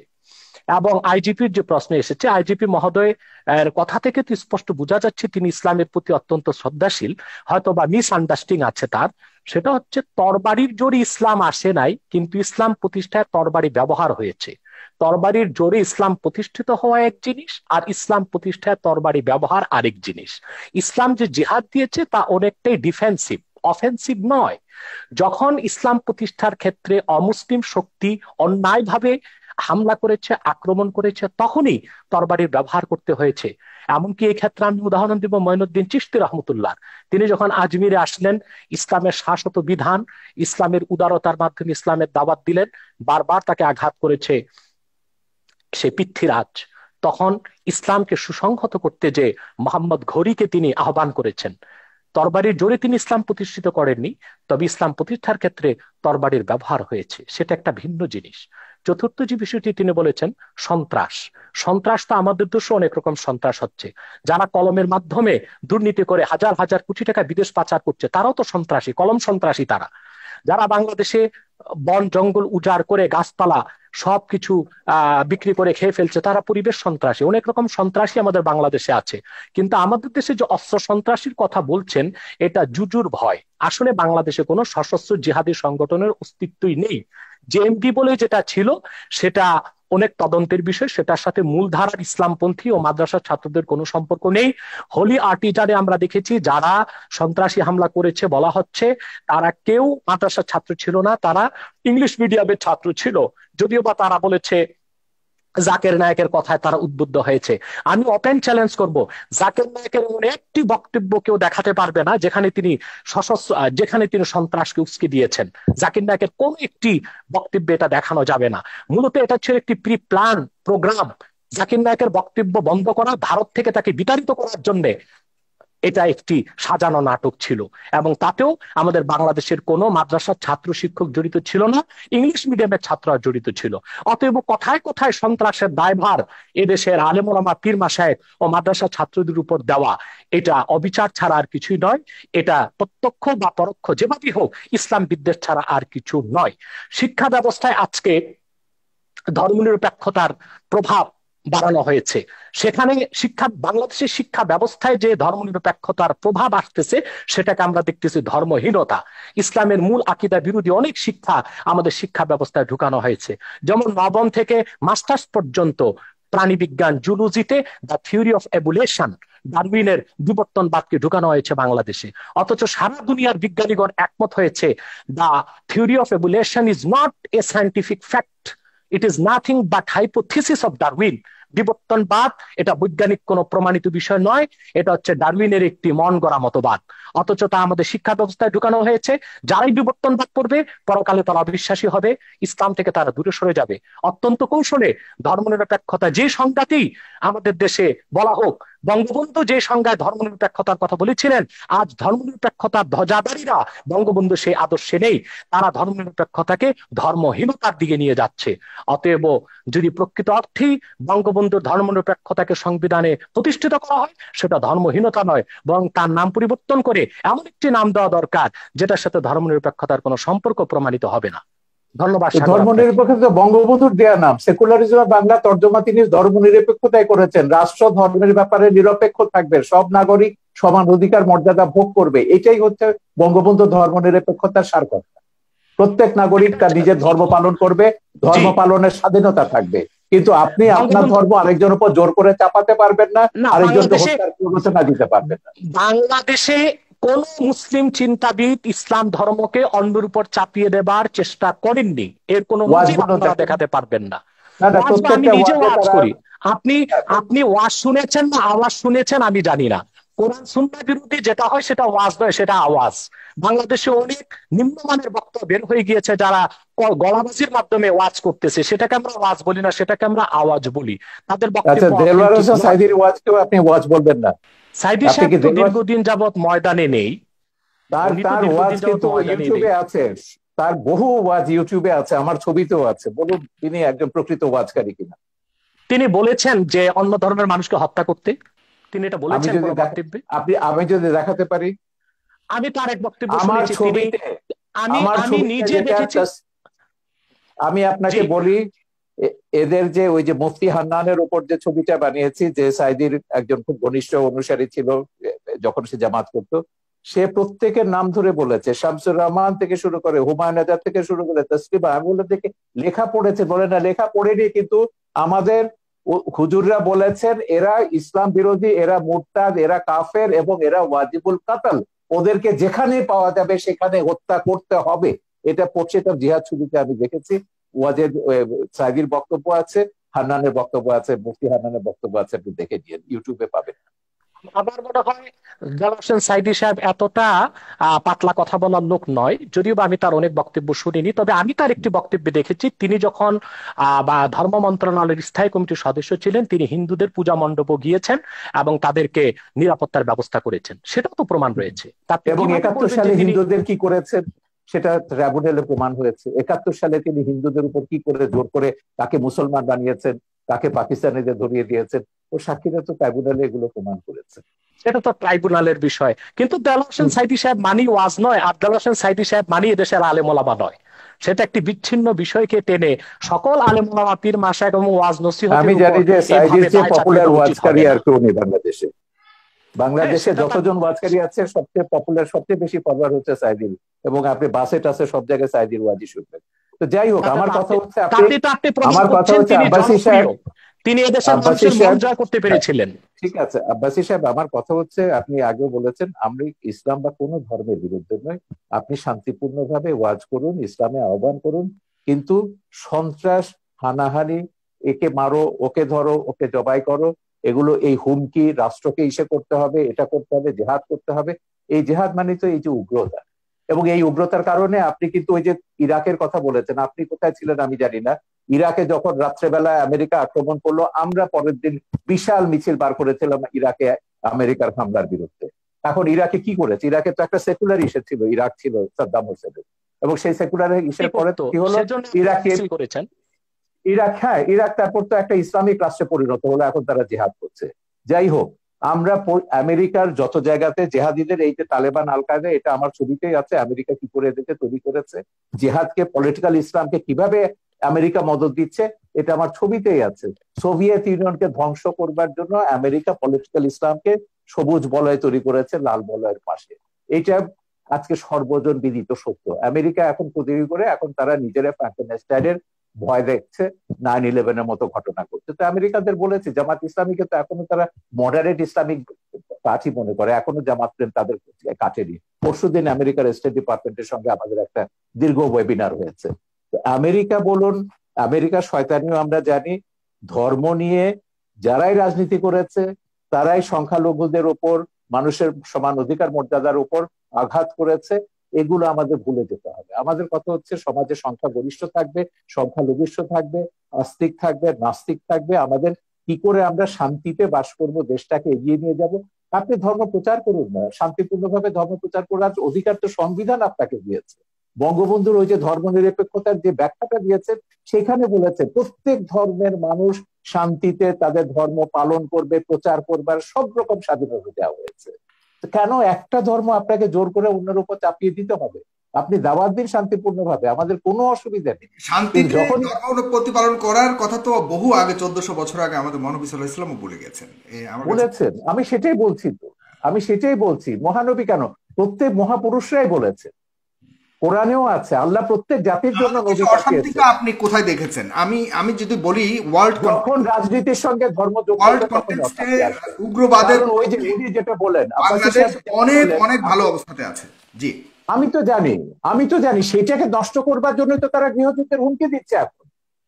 এবং আইজিপির যে প্রশ্ন এসেছে, আইজিপি মহোদয় এর কথা থেকে তো স্পষ্ট বোঝা যাচ্ছে তিনি ইসলামের প্রতি অত্যন্ত শ্রদ্ধাশীল, হয়তো বা মিস আন্ডারস্ট্যান্ডিং আছে তার। সেটা হচ্ছে তরবারির জোরে ইসলাম আসে নাই, কিন্তু ইসলাম প্রতিষ্ঠায় তরবারি ব্যবহার হয়েছে। তরবারির জোরে ইসলাম প্রতিষ্ঠিত হওয়া এক জিনিস, আর ইসলাম প্রতিষ্ঠায় তরবারি ব্যবহার আরেক জিনিস। ইসলাম যে জিহাদ দিয়েছে তা অনেকটাই ডিফেন্সিভ, অফেন্সিভ নয়। যখন ইসলাম প্রতিষ্ঠার ক্ষেত্রে অমুসলিম শক্তি অন্যায়ভাবে হামলা করেছে, আক্রমণ করেছে, তখনই তরবারির ব্যবহার করতে হয়েছে। এমনকি এই ক্ষেত্রে আমি উদাহরণ দিব মঈনুদ্দিন চিশতি রহমতুল্লাহ। তিনি যখন আজমিরে আসলেন, ইসলামের শাশ্বত বিধান, ইসলামের উদারতার মাধ্যমে ইসলামের দাওয়াত দিলেন, বারবার তাকে আঘাত করেছে সে পৃথ্বীরাজ। তখন ইসলামকে সুসংহত করতে যে মোহাম্মদ ঘড়িকে তিনি আহ্বান করেছেন। তরবারির জোরে তিনি ইসলাম প্রতিষ্ঠিত করেননি, তবে ইসলাম প্রতিষ্ঠার ক্ষেত্রে তরবারির ব্যবহার হয়েছে, সেটা একটা ভিন্ন জিনিস। চতুর্থ যে বিষয়টি তিনি বলেছেন, সন্ত্রাস। সন্ত্রাস তো আমাদের দেশে অনেক রকম সন্ত্রাস হচ্ছে। যারা কলমের মাধ্যমে দুর্নীতি করে হাজার হাজার কোটি টাকা বিদেশ পাচার করছে, তারাও তো সন্ত্রাসী, কলম সন্ত্রাসী তারা। যারা বাংলাদেশে বন জঙ্গল উজাড় করে গাছপালা সবকিছু বিক্রি করে খেয়ে ফেলছে, তারা পরিবেশ সন্ত্রাসী। অনেক রকম সন্ত্রাসী আমাদের বাংলাদেশে আছে। কিন্তু আমাদের দেশে যে অস্ত্র সন্ত্রাসীর কথা বলছেন, এটা জুজুর ভয়। আসলে বাংলাদেশে কোনো সশস্ত্র জিহাদি সংগঠনের অস্তিত্বই নেই। জেএমবি বলে যেটা ছিল, সেটা অনেক তদন্তের বিষয়, সেটার সাথে মূলধারার ইসলামপন্থী ও মাদ্রাসার ছাত্রদের কোনো সম্পর্ক নেই। হোলি আর্টিজানে আমরা দেখেছি যারা সন্ত্রাসী হামলা করেছে বলা হচ্ছে তারা কেউ মাদ্রাসার ছাত্র ছিল না, তারা ইংলিশ মিডিয়ামের ছাত্র ছিল। যদিও বা তারা বলেছে জাকের নায়েকের কথায় তারা উদ্বুদ্ধ হয়েছে। আমি ওপেন চ্যালেঞ্জ করব, জাকের নায়েকের এমন একটি বক্তব্য কেউ দেখাতে পারবে না যেখানে তিনি যেখানে তিনি সন্ত্রাসকে উস্কে দিয়েছেন। জাকির নায়েকের কোন একটি বক্তব্যে এটা দেখানো যাবে না। মূলত এটা ছিল একটি প্রি প্ল্যান প্রোগ্রাম। জাকির নায়েকের বক্তব্য বন্ধ করা, ভারত থেকে তাকে বিতাড়িত করার জন্য এটা একটি সাজানো নাটক ছিল। এবং তাতেও আমাদের বাংলাদেশের কোনো মাদ্রাসার ছাত্র শিক্ষক জড়িত ছিল না, ইংলিশ মিডিয়ামের ছাত্ররা জড়িত ছিল। অতএব কোথায় কোথায় সন্ত্রাসের দায়ভার এদেশের আলেম ওলামা পীর মাশায়েখ ও মাদ্রাসা ছাত্রদের উপর দেওয়া, এটা অবিচার ছাড়া আর কিছুই নয়। এটা প্রত্যক্ষ বা পরোক্ষ যেভাবেই হোক ইসলাম বিদ্বেষ ছাড়া আর কিছু নয়। শিক্ষা ব্যবস্থায় আজকে ধর্মনিরপেক্ষতার প্রভাব বাড়ানো হয়েছে। সেখানে বাংলাদেশের শিক্ষা ব্যবস্থায় যে ধর্মনিরপেক্ষতার প্রভাব আসতেছে, সেটাকে আমরা দেখতেছি ধর্মহীনতা। ইসলামের মূল আকীদা বিরোধী অনেক শিক্ষা আমাদের শিক্ষা ব্যবস্থায় ঢুকানো হয়েছে। যেমন নবম থেকে মাস্টার্স পর্যন্ত প্রাণীবিজ্ঞান, জুলজিতে দ্য থিওরি অফ এভোলিউশন, ডারউইনের বিবর্তনবাদকে ঢুকানো হয়েছে বাংলাদেশে। অথচ সারা দুনিয়ার বিজ্ঞানীগণ একমত হয়েছে the theory of evolution is not a scientific fact, it is nothing but hypothesis of Darwin. বিবর্তনবাদ এটা বৈজ্ঞানিক কোনো প্রমাণিত বিষয় নয়, এটা হচ্ছে ডারউইনের একটি মন গড়া মতবাদ। অথচ তা আমাদের শিক্ষা ব্যবস্থায় ঢুকানো হয়েছে। যারাই বিবর্তনবাদ করবে পরকালে তারা অবিশ্বাসী হবে, ইসলাম থেকে তারা দূরে সরে যাবে। অত্যন্ত কৌশলে ধর্মনিরপেক্ষতা যে সংজ্ঞাতেই আমাদের দেশে বলা হোক, বঙ্গবন্ধু যে সংজ্ঞায় ধর্মনিরপেক্ষতার কথা বলেছিলেন, আজ ধর্মনিরপেক্ষতার ধ্বজাধারীরা বঙ্গবন্ধু সেই আদর্শে নেই, তারা ধর্মনিরপেক্ষতাকে ধর্মহীনতার দিকে নিয়ে যাচ্ছে। অতএব যদি প্রকৃত অর্থেই বঙ্গবন্ধুর ধর্মনিরপেক্ষতাকে সংবিধানে প্রতিষ্ঠিত করা হয়, সেটা ধর্মহীনতা নয়, বরং তার নাম পরিবর্তন করে এমন একটি নাম দেওয়া দরকার যেটার সাথে ধর্মনিরপেক্ষতার কোনো সম্পর্ক প্রমাণিত হবে না। ধন্যবাদ। ধর্মনিরপেক্ষতা বঙ্গবন্ধুর দেয়া নাম, সেকুলারিজম বাংলা তর্জমা তিনি ধর্মনিরপেক্ষতায় করেছেন। রাষ্ট্র ধর্মের ব্যাপারে নিরপেক্ষ থাকবে, সব নাগরিক সমান অধিকার মর্যাদা ভোগ করবে, এটাই হচ্ছে বঙ্গবন্ধু ধর্মনিরপেক্ষতার সারকথা। প্রত্যেক নাগরিক তার নিজের ধর্ম পালন করবে, ধর্ম পালনের স্বাধীনতা থাকবে, কিন্তু আপনি আপনার ধর্ম আরেকজনের উপর জোর করে চাপাতে পারবেন না, আরেকজনকে হত্যার প্ররোচনা দিতে পারবেন না। বাংলাদেশে কোন মুসলিম চিন্তাবিদ ইসলাম ধর্মকে অন্যের উপর চাপিয়ে দেবার চেষ্টা করেননি, এর কোন নজির ওয়াজগুলো আপনারা দেখেন, দেখাতে পারবেন না। না না, ওয়াজ বা আমি প্রত্যেকটা নিজে ওয়াজে ওয়াজ তারা, করি, আপনি আপনি ওয়াজ শুনেছেন না আওয়াজ শুনেছেন আমি জানি না। কোরআন সুন্নাহ বিরোধী যেটা হয় সেটা ওয়াজ নয়, সেটা আওয়াজ। বাংলাদেশে অনেক নিম্নমানের বক্তব্য বের হয়ে গিয়েছে যারা গলাবাজির মাধ্যমে ওয়াজ করতেছে, সেটাকে আমরা ওয়াজ বলি না, সেটাকে আমরা আওয়াজ বলি। তাদের আচ্ছা, বক্তব্য দেলোয়ার অথেন্টিক হোসেন নয়। সাইদির ওয়াজকেও আপনি ওয়াজ বলবেন না? সাইদি আপনি সাহেব কি তো দেলোয়ার, দীর্ঘদিন যাবৎ ময়দানে নেই, তার উনি তো তার ওয়াজ দীর্ঘদিন যাবৎ কিন্তু ময়দানে নেই। ইউটিউবে আছে, তার বহু ওয়াজ ইউটিউবে আছে, আমার ছবিতেও আছে। বলুন তিনি একজন প্রকৃত ওয়াজকারী কিনা। তিনি বলেছেন যে অন্য ধর্মের মানুষকে হত্যা করতে, তিনি এটা আমি বলেছেন যদি কোন বক্তব্যে? আমি যদি দেখাতে পারি আমি তার এক বক্তব্য আমার শুনেছি, তিনি ছবিতে, আমি আমার আমি ছবিতে নিজে যেটা দেখেছি। আমি জি, আপনাকে বলি, এদের যে ওই যে মুফতি হান্নানের উপর যে ছবিটা বানিয়েছি, যে সাইদির একজন খুব ঘনিষ্ঠ অনুসারী ছিল যখন সে জামাত করতো, সে প্রত্যেকের নাম ধরে বলেছে, শামসুর রহমান থেকে শুরু করে হুমায়ুন আজাদ থেকে শুরু করে তসলিমা। আমি বলে দেখে লেখা পড়েছে, বলে না লেখা পড়েনি, কিন্তু আমাদের হুজুররা বলেছেন এরা ইসলাম বিরোধী, এরা মুরতাদ, এরা কাফের এবং এরা ওয়াজিবুল কাতাল, ওদেরকে যেখানে পাওয়া যাবে সেখানে হত্যা করতে হবে। এটা পড়ছে, তার জিহাদ ছবিতে আমি দেখেছি। ওয়াজের সাইদির বক্তব্য আছে, হান্নানের বক্তব্য আছে, মুফতি হান্নানের বক্তব্য আছে, আপনি দেখে নিন, ইউটিউবে পাবেন। আমার মনে হয় জালাল হোসেন সাইদি সাহেব এতটা পাতলা কথা বলার লোক নয়, যদিও বা আমি তার অনেক বক্তব্য শুনিনি। তবে আমি তার একটি বক্তব্যে দেখেছি, তিনি যখন বা ধর্ম মন্ত্রণালয়ের স্থায়ী কমিটির সদস্য ছিলেন, তিনি হিন্দুদের পূজা মণ্ডপে গিয়েছেন এবং তাদেরকে নিরাপত্তার ব্যবস্থা করেছেন, সেটাও তো প্রমাণ রয়েছে। তা আপনি এবং কিভাবে 71 বলবেন যে সালে তিনি হিন্দুদের কি করেছেন সেটা ট্রাইব্যুনালে প্রমাণ হয়েছে। 71 সালে তিনি হিন্দুদের উপর কি করে জোর করে কাকে মুসলমান বানিয়েছেন, কাকে পাকিস্তানিদের ধরিয়ে দিয়েছেন, ও সাক্ষীরা তো ট্রাইব্যুনালে এগুলো প্রমাণ করেছে। সেটা তো ট্রাইব্যুনালের বিষয়, কিন্তু দেলাওয়ার হোসেন সাইদি সাহেব মানি ওয়াজ নয়, আর দেলাওয়ার হোসেন সাইদি সাহেব মানি এদেশের আলেম ওলামা নয়। সেটা একটি বিচ্ছিন্ন বিষয়কে টেনে সকল আলেম ওলামা পীর মাশায়েখ এবং ওয়াজ আমি নসিহতের উপর জানি যে সাইদির এভাবে যে দায় চাপিয়ে পপুলার দেওয়া উচিত হবে ওয়াজকারী না। আর কেউ নেই বাংলাদেশে। হ্যাঁ, বাংলাদেশে সেটা তার, যতজন ওয়াজকারী আছে সবচেয়ে পপুলার, সবচেয়ে বেশি ফলোয়ার হচ্ছে সাইদির, এবং আপনি বাসে টাসে সব জায়গায় সাইদির ওয়াজই শুনবেন। তো যাই হোক, তাতে আমার তো কথা আপনি হচ্ছে তাতে তো আপনি প্রমাণ আমার কথা করছেন হচ্ছে তিনি আব্বাসী জনপ্রিয়, সাহেব, তিনি এদেশের আব্বাসী মানুষের মন সাহেব, জয় করতে পেরেছিলেন। ঠিক আছে আব্বাসী সাহেব, আমার কথা হচ্ছে, আপনি আগেও বলেছেন আমরা ইসলাম বা কোনো ধর্মের বিরুদ্ধে নয়, আপনি শান্তিপূর্ণভাবে ওয়াজ করুন, ইসলামে আহ্বান করুন, কিন্তু সন্ত্রাস, হানাহানি, একে মারো, ওকে ধরো, ওকে জবাই করো, এগুলো, এই হুমকি রাষ্ট্রকে ইসে করতে হবে, এটা করতে হবে, জেহাদ করতে হবে, এই জেহাদ মানে তো এই যে উগ্রতা। এবং এই উগ্রতার কারণে আপনি কিন্তু ওই যে ইরাকের কথা বলেছেন, আপনি কোথায় ছিলেন আমি জানি না, ইরাকে যখন রাত্রেবেলায় আমেরিকা আক্রমণ করলো, আমরা পরের দিন বিশাল মিছিল বার করেছিলাম ইরাকে আমেরিকার হামলার বিরুদ্ধে। এখন ইরাকে কি করেছে? ইরাকে তো একটা সেকুলার ইস্যু ছিল, ইরাক ছিল সাদ্দাম হোসেনের, এবং সেই সেকুলার কি ইস্যুর পরে করতো কি হলো, সেজন্য ইরাকে, মিছিল করেছেন। ইরাক, হ্যাঁ ইরাক তারপর তো একটা ইসলামিক রাষ্ট্রে পরিণত হলো, এখন তারা জিহাদ করছে। যাই হোক, আমরা আমেরিকার যত জায়গাতে জেহাদিদের, এই যে তালেবান, আল কায়দা, এটা আমার ছবিতেই আছে, আমেরিকা কি করে এদেরকে তৈরি করেছে, জেহাদকে, পলিটিক্যাল ইসলামকে কিভাবে আমেরিকা মদদ দিচ্ছে, এটা আমার ছবিতেই আছে। সোভিয়েত ইউনিয়নকে ধ্বংস করবার জন্য আমেরিকা পলিটিক্যাল ইসলামকে সবুজ বলয় তৈরি করেছে লাল বলয়ের পাশে। এইটা আজকে সর্বজন বিদিত সত্য। আমেরিকা এখন তৈরি করে, এখন তারা নিজেরা ফ্র্যাঙ্কেনস্টাইনের ভয় দেখছে, 9/11-এর মতো ঘটনা করছে। তো আমেরিকানদের বলেছে, জামাত ইসলামীকে তো এখনো তারা মডারেট ইসলামিক পার্টি মনে করে, এখনো জামাত প্রেম তাদের কাটেনি। পরশুদিন আমেরিকার স্টেট ডিপার্টমেন্টের সঙ্গে আমাদের একটা দীর্ঘ ওয়েবিনার হয়েছে। আমেরিকা বলুন, আমেরিকার শয়তানিও আমরা জানি, ধর্ম নিয়ে যারাই রাজনীতি করেছে তারাই সংখ্যালঘুদের উপর, মানুষের সমান অধিকার মর্যাদার উপর আঘাত করেছে। এগুলো আমাদের ভুলে যেতে হবে। আমাদের কথা হচ্ছে সমাজে সংখ্যাগরিষ্ঠ থাকবে, সংখ্যালঘিষ্ঠ থাকবে, আস্তিক থাকবে, নাস্তিক থাকবে। আমাদের কি করে আমরা শান্তিতে বাস করব, দেশটাকে এগিয়ে নিয়ে যাব। আপনি ধর্ম প্রচার করুন না, শান্তিপূর্ণভাবে ধর্ম প্রচার করার অধিকার তো সংবিধান আপনাকে দিয়েছে। বঙ্গবন্ধুর ওই যে ধর্মনিরপেক্ষতার যে ব্যাখ্যাটা দিয়েছেন, সেখানে বলেছে প্রত্যেক ধর্মের মানুষ শান্তিতে তাদের ধর্ম পালন করবে, প্রচার করবার সব রকম স্বাধীনতা দেওয়া হয়েছে। কেন একটা ধর্ম আপনাকে জোর করে অন্যের উপর চাপিয়ে দিতে হবে? আপনি দাওয়াত দিন শান্তিপূর্ণভাবে, আমাদের কোনো অসুবিধা নেই। শান্তিতে যখন ধর্ম প্রতিপালন করার কথা তো বহু আগে, 1400 বছর আগে আমাদের মহানবী সাল্লাল্লাহু আলাইহি ওয়াসাল্লামও বলে গেছেন। আমার কাছে বলেছেন, আমি সেটাই বলছি, তো আমি সেটাই বলছি, মহানবী কেন, প্রত্যেক মহাপুরুষরাই বলেছেন। কোরআনেও আছে, আল্লাহ প্রত্যেক জাতির জন্য আমাদের নবী দেশে পাঠিয়েছে। অশান্তিটা আপনি কোথায় দেখেছেন? আমি যদি বলি ওয়ার্ল্ড যখন রাজনীতির সঙ্গে ধর্ম যোগ ওয়ার্ল্ড করবে তখন কনটেক্সটে অশান্তি আসবে। উগ্রবাদের কারণ ওই যে উনি যেটা বলেন, আব্বাসী বাংলাদেশ সাহেব যেটা অনেক বললেন, অনেক ভালো অবস্থাতে আছে। জি, আমি তো জানি সেটাকে নষ্ট করবার জন্য তো তারা গৃহযুদ্ধের হুমকি দিচ্ছে এখন।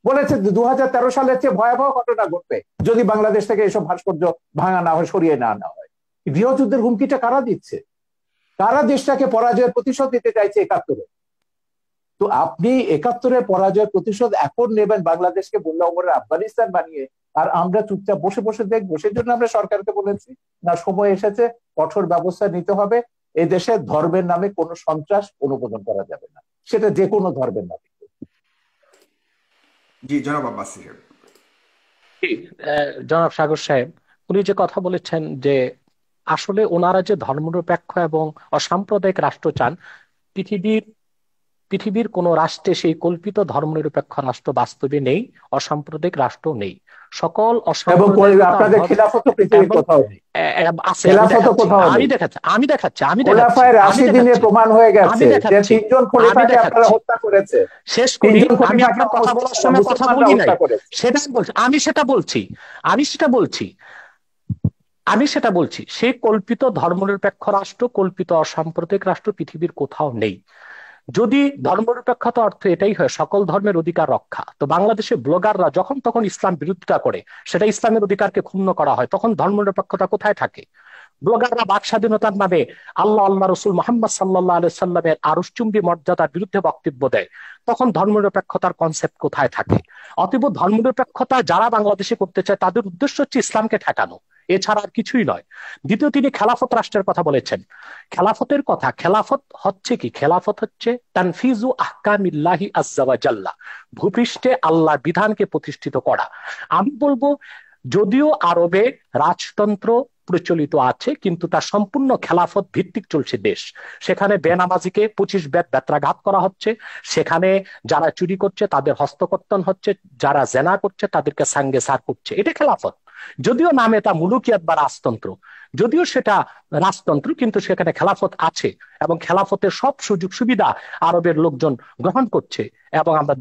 বলেছে 2013 সালের চেয়ে ভয়াবহ ঘটনা ঘটবে যদি বাংলাদেশ থেকে এসব ভাস্কর্য ভাঙা না হয়, সরিয়ে না আনা হয়। গৃহযুদ্ধের হুমকিটা কারা দিচ্ছে? কারা দেশটাকে পরাজয়ের প্রতিশোধ দিতে চাইছে 71-এ? তো আপনি 71-এর পরাজয়ের প্রতিশোধ এখন নেবেন বাংলাদেশকে বললে ওমরের আফগানিস্তান বানিয়ে, আর আমরা চুপচাপ বসে বসে দেখবো? সেজন্য আমরা সরকারকে বলেছি না, সময় এসেছে, কঠোর ব্যবস্থা নিতে হবে। এই দেশে ধর্মের নামে কোনো সন্ত্রাস অনুমোদন করা যাবে না, সেটা যে কোনো ধর্মের নামে। জি জনাব আব্বাস সাহেব। জনাব সাগর সাহেব, উনি যে কথা বলেছেন যে আসলে ওনারা যে ধর্মনিরপেক্ষ এবং অসাম্প্রদায়িক রাষ্ট্র চান, পৃথিবীর পৃথিবীর কোন রাষ্ট্রে সেই কল্পিত ধর্মনিরপেক্ষ রাষ্ট্র বাস্তবে নেই, অসাম্প্রদায়িক রাষ্ট্র নেই। সকল এবং অসাম্প্রদায়িকতা আপনাদের খিলাফত পৃথিবীর এবং কোথাও নেই, আছে। খেলাফত কোথাও আমি নেই। দেখাচ্ছি আমি দেখাচ্ছি আমি দেখাচ্ছি খোলাফায়ে আমি রাশিদিনে দেখাচ্ছি প্রমাণ হয়ে আমি গেছে যে দেখাচ্ছি 3জন আমি খলিফাকে আপনারা দেখাচ্ছি হত্যা করেছে। শেষ করি। 3জন আমি খলিফাকে আপনার কথা বলার সময় কথা মুসলমানরা বলি নাই, হত্যা করেছে। সেটাই বলছি। আমি সেটা বলছি সেই কল্পিত ধর্মনিরপেক্ষ রাষ্ট্র, কল্পিত অসাম্প্রদায়িক রাষ্ট্র পৃথিবীর কোথাও নেই। যদি ধর্মনিরপেক্ষতা অর্থ এটাই হয় সকল ধর্মের অধিকার রক্ষা, তো বাংলাদেশে ব্লগাররা যখন তখন ইসলাম বিরোধিতা করে, সেটা ইসলামের অধিকারকে ক্ষুণ্ণ করা হয়, তখন ধর্মনিরপেক্ষতা কোথায় থাকে? ব্লগাররা বাক স্বাধীনতার নামে আল্লাহ রসুল মোহাম্মদ সাল্লাহ আলি সাল্লামের আরশচুম্বী মর্যাদার বিরুদ্ধে বক্তব্য দেয়, তখন ধর্মনিরপেক্ষতার কনসেপ্ট কোথায় থাকে? অতএব ধর্মনিরপেক্ষতা যারা বাংলাদেশে করতে চায় তাদের উদ্দেশ্য হচ্ছে ইসলামকে ঠেকানো, এছাড়া আর কিছুই নয়। দ্বিতীয়, তিনি খেলাফত রাষ্ট্রের কথা বলেছেন। খেলাফত হচ্ছে কি? খেলাফত হচ্ছে তানফিজু আহকামিল্লাহি আজ্জা ওয়া জাল্লা, ভূপৃষ্ঠে আল্লাহর বিধানকে প্রতিষ্ঠিত করা। আমি বলবো যদিও আরবে রাজতন্ত্র প্রচলিত আছে, কিন্তু তা সম্পূর্ণ খেলাফত ভিত্তিক চলছে দেশ। সেখানে বেনামাজিকে 25 বেত্রাঘাত করা হচ্ছে, সেখানে যারা চুরি করছে তাদের হস্তকর্তন হচ্ছে, যারা জেনা করছে তাদেরকে সাঙ্গে সার করছে। এটা খেলাফত। যদিও নামে তা মুলুকিয়াত বা রাজতন্ত্র, যদিও সেটা রাজতন্ত্র, কিন্তু সেখানে খেলাফত আছে এবং খেলাফতের সব সুযোগ সুবিধা আরবের লোকজন গ্রহণ করছে। এবং আমরা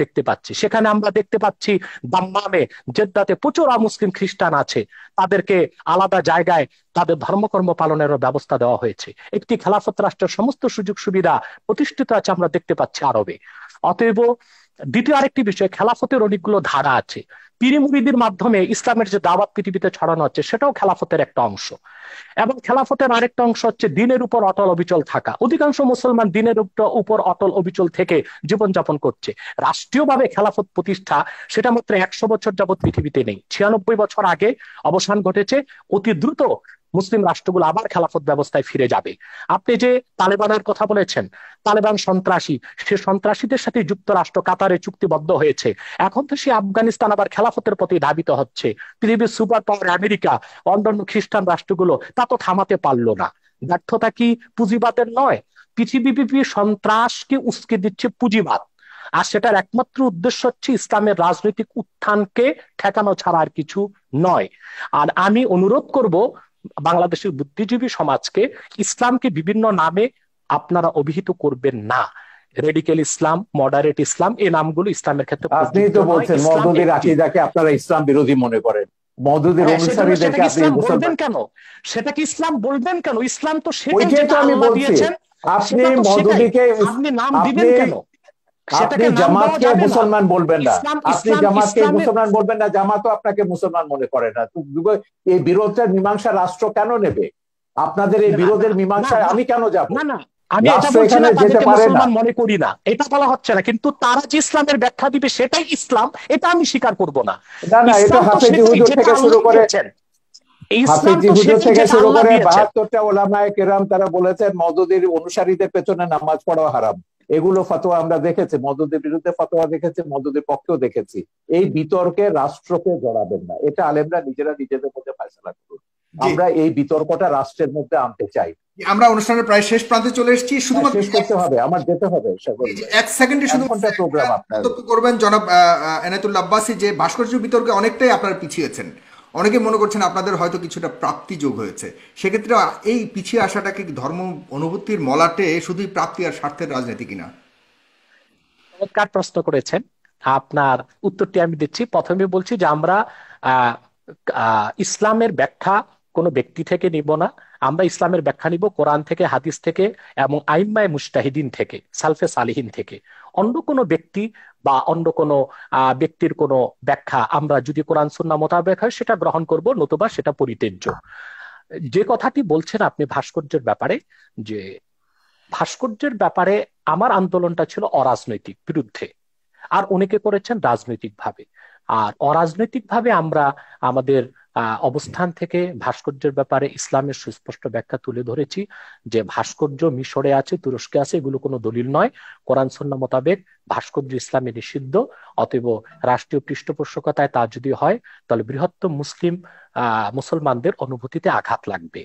দেখতে পাচ্ছি দাম্মামে, জেদ্দাতে প্রচুর মুসলিম খ্রিস্টান আছে, তাদেরকে আলাদা জায়গায় তাদের ধর্মকর্ম পালনেরও ব্যবস্থা দেওয়া হয়েছে। একটি খেলাফত রাষ্ট্রের সমস্ত সুযোগ সুবিধা প্রতিষ্ঠিত আছে, আমরা দেখতে পাচ্ছি আরবে। অতএব দ্বিতীয় আরেকটি বিষয়, খেলাফতের অনেকগুলো ধারা আছে। পীর মুরিদির মাধ্যমে ইসলামের যে দাওয়াত পৃথিবীতে ছড়ানো হচ্ছে, সেটাও খেলাফতের একটা অংশ। এবং খেলাফতের আরেকটা অংশ হচ্ছে দিনের উপর অটল অবিচল থাকা। অধিকাংশ মুসলমান দিনের উপর অটল অবিচল থেকে জীবনযাপন করছে। রাষ্ট্রীয়ভাবে খেলাফত প্রতিষ্ঠা, সেটা মাত্র 100 বছর যাবৎ পৃথিবীতে নেই। 96 বছর আগে অবসান ঘটেছে। অতি দ্রুত মুসলিম রাষ্ট্রগুলো আবার খেলাফত ব্যবস্থায় ফিরে যাবে। আপনি যে তালেবানের কথা বলেছেন, তালেবান সন্ত্রাসী, সে সন্ত্রাসীদের সাথে যুক্তরাষ্ট্র কাতারে চুক্তিবদ্ধ হয়েছে। এখন তো সে আফগানিস্তান আবার খেলাফতের প্রতি ধাবিত হচ্ছে। পৃথিবীর সুপার পাওয়ার আমেরিকা, অন্যান্য খ্রিস্টান রাষ্ট্রগুলো তা তো থামাতে পারলো না। ব্যর্থতা কি পুঁজিবাদের নয়? পৃথিবীব্যাপী সন্ত্রাসকে উস্কে দিচ্ছে পুঁজিবাদ, আর সেটার একমাত্র উদ্দেশ্য হচ্ছে ইসলামের রাজনৈতিক উত্থানকে ঠেকানো ছাড়া আর কিছু নয়। আর আমি অনুরোধ করব বাংলাদেশের বুদ্ধিজীবী সমাজকে, ইসলামকে বিভিন্ন নামে আপনারা অভিহিত করবেন না। রেডিক্যাল ইসলাম, মডারেট ইসলাম, এই নামগুলো ইসলামের ক্ষেত্রে আপনি তো বলছেন মওদুদির আকীদাকে আপনারা ইসলাম বিরোধী মনে করেন, মওদুদির অনুসারীদেরকে আপনি বলবেন কেন? সেটা কি ইসলাম বলবেন কেন? ইসলাম তো ওইটাই তো আমি বলছি। আপনি মওদুদিকে, আপনি নাম দিবেন কেন? আপনি জামাতকে মুসলমান বলবেন না, আপনি জামাতকে মুসলমান বলবেন না, জামাতও আপনাকে মুসলমান মনে করে না। এই বিরোধের মীমাংসা রাষ্ট্র কেন নেবে? আপনাদের এই বিরোধের মীমাংসায় আমি কেন যাব? না না, আমি এটা বলছি না তাদেরকে মুসলমান মনে করি না, এটা বলা হচ্ছে না, কিন্তু তারা যে ইসলামের ব্যাখ্যা দিবে সেটাই ইসলাম, এটা আমি স্বীকার করব না। না না, এটা হাফেজ হুজুর থেকে শুরু করে 72টা ওলামায়ে কেরাম তারা বলেছেন মওদুদির অনুসারীদের পেছনে নামাজ পড়া হারাম। এগুলো ফতোয়া আমরা দেখেছি, মওদুদির বিরুদ্ধে ফতোয়া দেখেছি, মওদুদির পক্ষেও দেখেছি। এই বিতর্কে রাষ্ট্রকে জড়াবেন না, এটা আলেমরা নিজেরা নিজেদের মধ্যে ফয়সালা করুন। আমরা এই বিতর্কটা রাষ্ট্রের মধ্যে আনতে চাই। আমরা অনুষ্ঠানের প্রায় শেষ প্রান্তে চলে এসেছি, শুধুমাত্র শেষ করতে হবে, আমার যেতে হবে। এক সেকেন্ডে শুধু প্রোগ্রাম আপনার করবেন জনাব এনায়েতুল্লাহ আব্বাসী, যে ভাস্কর্য বিতর্কে অনেকটাই আপনারা পিছিয়েছেন। অনেকে মনে করছেন আপনাদের হয়তো কিছুটা প্রাপ্তি যোগ হয়েছে। সেক্ষেত্রে এই পিছিয়ে আসাটাকে ধর্ম অনুভূতির মলাটে শুধুই প্রাপ্তি আর স্বার্থের রাজনীতি কিনা? চমৎকার প্রশ্ন করেছেন। আপনার উত্তরটি আমি দিচ্ছি। প্রথমে বলছি যে আমরা আহ, ইসলামের ব্যাখ্যা কোনো ব্যক্তি থেকে নিব না। আমরা ইসলামের ব্যাখ্যা নিব কোরআন থেকে, হাদিস থেকে এবং আইম্মায়ে মুজতাহিদিন থেকে, সালফে সালিহিন থেকে। অন্য কোনো ব্যক্তি বা অন্য কোনো ব্যক্তির কোনো ব্যাখ্যা আমরা যদি কোরআন সুন্নাহ মোতাবেক হয় সেটা গ্রহণ করব, নতুবা সেটা পরিত্যাজ্য। যে কথাটি বলছেন আপনি ভাস্কর্যের ব্যাপারে, যে ভাস্কর্যের ব্যাপারে আমার আন্দোলনটা ছিল অরাজনৈতিক বিরুদ্ধে, আর অনেকে করেছেন রাজনৈতিক ভাবে। আর অরাজনৈতিক ভাবে আমরা আমাদের অবস্থান থেকে ভাস্কর্যের ব্যাপারে ইসলামের সুস্পষ্ট ব্যাখ্যা তুলে ধরেছি যে ভাস্কর্য মিশরে আছে, তুরস্কে আছে, এগুলো কোনো দলিল নয়। কোরআন সুন্নাহ মোতাবেক ভাস্কর্য ইসলামে নিষিদ্ধ। অতএব রাষ্ট্রীয় পৃষ্ঠপোষকতায় তা যদি হয় তাহলে বৃহত্তম মুসলমানদের অনুভূতিতে আঘাত লাগবে।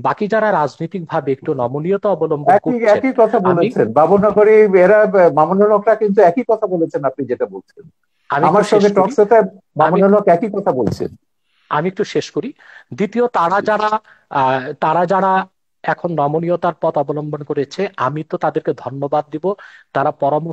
বাকি যারা রাজনৈতিক ভাবে একটু নমনীয়তা অবলম্বন একই করছেন, একই কথা আমি বলেছেন বাবুনগরী, এরা মামুনুল হকরা কিন্তু একই কথা বলেছেন আপনি যেটা বলছেন। আমি একটু আমার শেষ সঙ্গে করি। টকশোতে আমি মামুনুল হক একই কথা বলছেন। আমি একটু শেষ করি। দ্বিতীয়, তারা যারা এখন নমনীয়তার পথ অবলম্বন করেছে, আমি তো তাদেরকে ধন্যবাদ দিব। তারা পরম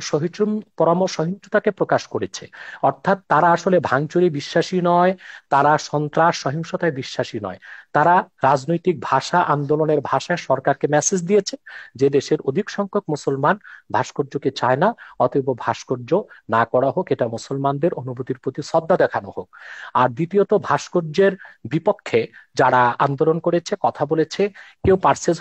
সহিষ্ণুতাকে প্রকাশ করেছে। অর্থাৎ তারা আসলে ভাঙচুরে বিশ্বাসী নয়, তারা সন্ত্রাস সহিংসতায় বিশ্বাসী নয়। তারা রাজনৈতিক ভাষা, আন্দোলনের ভাষায় সরকারকে মেসেজ দিয়েছে যে দেশের অধিক সংখ্যক মুসলমান ভাস্কর্যকে চায় না, অতএব ভাস্কর্য না করা হোক, এটা মুসলমানদের অনুভূতির প্রতি শ্রদ্ধা দেখানো হোক। আর দ্বিতীয়ত, ভাস্কর্যের বিপক্ষে যারা আন্দোলন করেছে, কথা বলেছে, কেউ পারচেজ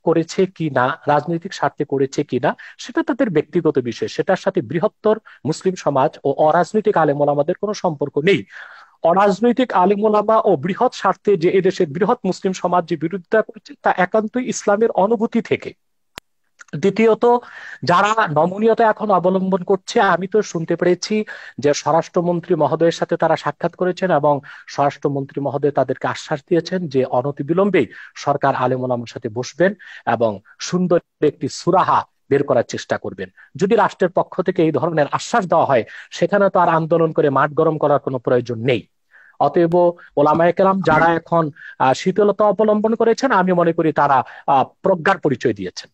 করেছে কি না, রাজনৈতিক স্বার্থে করেছে কি না, সেটা তাদের ব্যক্তিগত বিষয়। সেটার সাথে বৃহত্তর মুসলিম সমাজ ও অরাজনৈতিক আলেম ওলামাদের কোনো সম্পর্ক নেই। অরাজনৈতিক আলেম ওলামা ও বৃহৎ স্বার্থে যে এদেশের বৃহৎ মুসলিম সমাজ যে বিরোধিতা করছে, তা একান্তই ইসলামের অনুভূতি থেকে। দ্বিতীয়ত, যারা নমনীয়তা এখন অবলম্বন করছে, আমি তো শুনতে পেরেছি যে স্বরাষ্ট্রমন্ত্রী মহোদয়ের সাথে তারা সাক্ষাৎ করেছেন এবং স্বরাষ্ট্রমন্ত্রী মহোদয় তাদেরকে আশ্বাস দিয়েছেন যে অনতিবিলম্বেই সরকার আলেম ওলামার সাথে বসবেন এবং সুন্দর একটি সুরাহা বের করার চেষ্টা করবেন। যদি রাষ্ট্রের পক্ষ থেকে এই ধরনের আশ্বাস দেওয়া হয়, সেখানে তো আর আন্দোলন করে মাঠ গরম করার কোনো প্রয়োজন নেই। অতএব ওলামায়ে কেরাম যারা এখন শীতলতা অবলম্বন করেছেন, আমি মনে করি তারা প্রজ্ঞার পরিচয় দিয়েছেন।